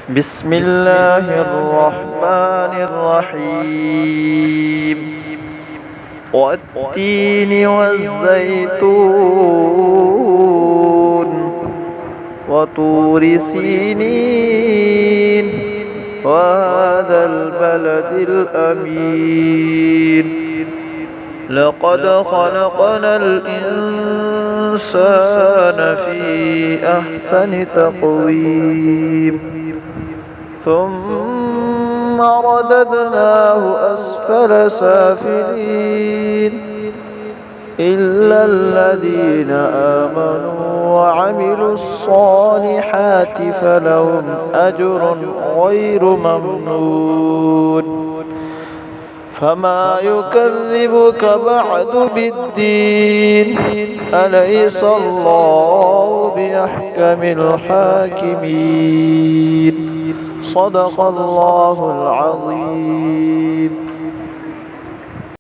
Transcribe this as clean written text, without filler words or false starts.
بسم الله الرحمن الرحيم والتين والزيتون وطور سينين وهذا البلد الأمين لقد خلقنا الإنسان في أحسن تقويم ثم رددناه أسفل سافلين إلا الذين آمنوا وعملوا الصالحات فلهم أجر غير ممنون فما يكذبك بعد بالدين أليس الله بأحكم الحاكمين صدق الله العظيم.